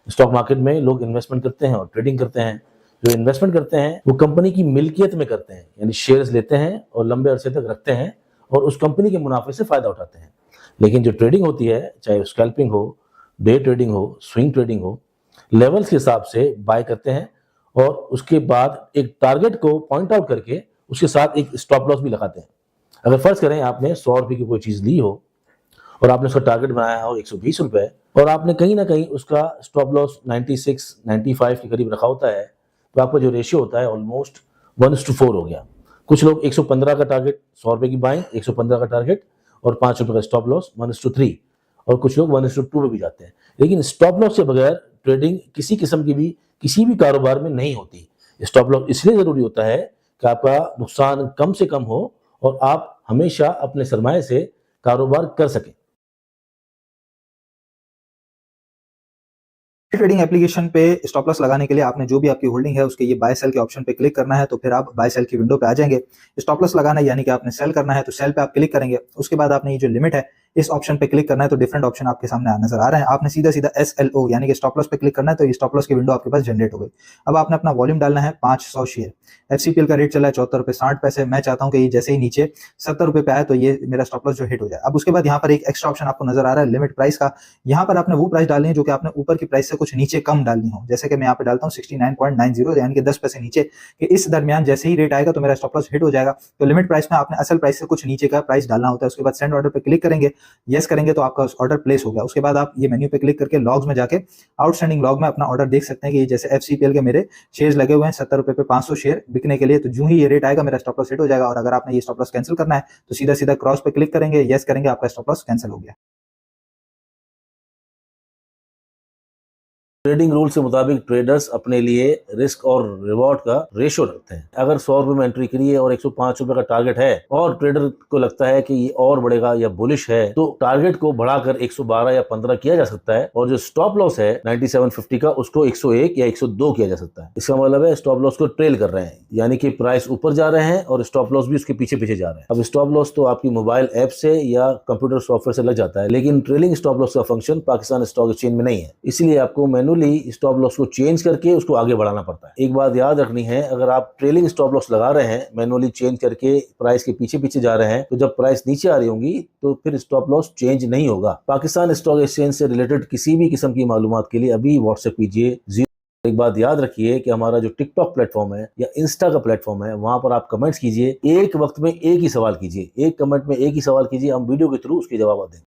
Stock market में लोग investment करते हैं और ट्रेडिंग करते हैं। जो इन्वेस्टमेंट करते हैं वो कंपनी की मिल्कियत में करते हैं, यानी शेयर्स लेते हैं और लंबे अरसे तक रखते हैं और उस कंपनी के मुनाफे से फायदा उठाते हैं। लेकिन जो ट्रेडिंग होती है, चाहे स्कैल्पिंग हो, डे ट्रेडिंग हो, स्विंग ट्रेडिंग हो, लेवल्स के हिसाब से बाय करते हैं और उसके बाद एक टारगेट को पॉइंट आउट करके उसके साथ एक स्टॉप लॉस भी लगाते हैं। अगर फर्ज करें आपने 100 रुपए की कोई चीज ली हो और आपने उसका टारगेट बनाया हो 120 रुपए और आपने कहीं ना कहीं उसका स्टॉप लॉस 96, 95 के करीब रखा होता है, तो आपका जो रेशियो होता है ऑलमोस्ट 1:4 हो गया। कुछ लोग 115 का टारगेट, 100 रुपए की बाइंग, 115 का टारगेट और 5 रुपए का स्टॉप लॉस 1:3, और कुछ लोग 1:2 पे भी जाते हैं। लेकिन स्टॉप लॉस के बगैर ट्रेडिंग किसी किस्म की भी किसी भी कारोबार में नहीं होती। स्टॉप लॉस इसलिए जरूरी होता है कि आपका नुकसान कम से कम हो और आप हमेशा अपने सरमाए से कारोबार कर सकें। ट्रेडिंग एप्लीकेशन पे स्टॉप लॉस लगाने के लिए आपने जो भी आपकी होल्डिंग है उसके ये बाय सेल के ऑप्शन पे क्लिक करना है, तो फिर आप बाय सेल की विंडो पे आ जाएंगे। स्टॉप लॉस लगाना है यानी कि आपने सेल करना है, तो सेल पे आप क्लिक करेंगे। उसके बाद आपने ये जो लिमिट है इस ऑप्शन पे क्लिक करना है, तो डिफरेंट ऑप्शन आपके सामने नजर आ रहे हैं। आपने सीधा सीधा SLO यानी कि स्टॉप लॉस पे क्लिक करना है, तो ये स्टॉप लॉस की विंडो आपके पास जनरेट हो गई। अब आपने अपना वॉल्यूम डालना है 500 शेयर। FCPL का रेट चला है 74 रुपए 60 पैसे। मैं चाहता हूं कि ये जैसे ही नीचे 70 रुपए पे आए तो ये मेरा स्टॉप लॉस जो हिट हो जाए। अब उसके बाद यहाँ पर एक एक्स्ट्रा ऑप्शन आपको नजर आ रहा है लिमिट प्राइस का। यहाँ पर आपने वो प्राइस डालनी है जो कि आपने ऊपर की प्राइस से कुछ नीचे कम डालनी हो। जैसे कि मैं यहाँ पे डालता हूँ 69.90 यानी कि 10 पैसे नीचे, कि इस दरमियान जैसे ही रेट आएगा तो मेरा स्टॉप लॉस हिट हो जाएगा। तो लिमिट प्राइस में आपने असल प्राइस से कुछ नीचे का प्राइस डालना होता है। उसके बाद सेंड ऑर्डर पे क्लिक करेंगे, यस करेंगे तो आपका ऑर्डर प्लेस हो गया। उसके बाद आप ये मेन्यू पे क्लिक करके लॉग्स में जाके आउटस्टैंडिंग लॉग में अपना ऑर्डर देख सकते हैं कि जैसे FCPL के मेरे शेयर्स लगे हुए हैं 70 रुपए पे 500 शेयर बिकने के लिए। तो जो ही ये रेट आएगा मेरा स्टॉप लॉस हिट हो जाएगा। और अगर आपने ये स्टॉप लॉस कैंसिल करना है तो सीधा सीधा क्रॉस पे क्लिक करेंगे, यस करेंगे, आपका स्टॉप लॉस कैंसिल हो गया। ट्रेडिंग रूल के मुताबिक ट्रेडर्स अपने लिए रिस्क और रिवॉर्ड का रेशो रखते हैं। अगर 100 रुपए में एंट्री करी है और 105 रुपए का टारगेट है और ट्रेडर को लगता है कि ये और बढ़ेगा या बुलिश है, तो टारगेट को बढ़ाकर 112 या 15 किया जा सकता है और जो स्टॉप लॉस है 97.50 का उसको 101 या 102 किया जा सकता है। इसका मतलब है स्टॉप लॉस को ट्रेल कर रहे हैं, यानी कि प्राइस ऊपर जा रहे हैं और स्टॉप लॉस भी उसके पीछे पीछे जा रहे हैं। अब स्टॉप लॉस तो आपकी मोबाइल ऐप से या कंप्यूटर सॉफ्टवेयर से लग जाता है, लेकिन ट्रेलिंग स्टॉप लॉस का फंक्शन पाकिस्तान स्टॉक एक्सचेंज में नहीं है। इसलिए आपको मैनुअली स्टॉप लॉस को चेंज करके उसको आगे बढ़ाना पड़ता है। एक बात याद रखनी है, अगर आप ट्रेलिंग स्टॉप लॉस लगा रहे हैं मैनुअली चेंज करके प्राइस के पीछे पीछे जा रहे हैं, तो जब प्राइस नीचे आ रही होंगी तो फिर स्टॉप लॉस चेंज नहीं होगा। पाकिस्तान स्टॉक एक्सचेंज से रिलेटेड किसी भी किस्म की मालूमात के लिए अभी व्हाट्सएप कीजिए। एक बात याद रखिए कि हमारा जो टिकटॉक प्लेटफॉर्म है या इंस्टा का प्लेटफॉर्म है, वहां पर आप कमेंट्स कीजिए। एक वक्त में एक ही सवाल कीजिए, एक कमेंट में एक ही सवाल कीजिए, हम वीडियो के थ्रू उसके जवाब देंगे।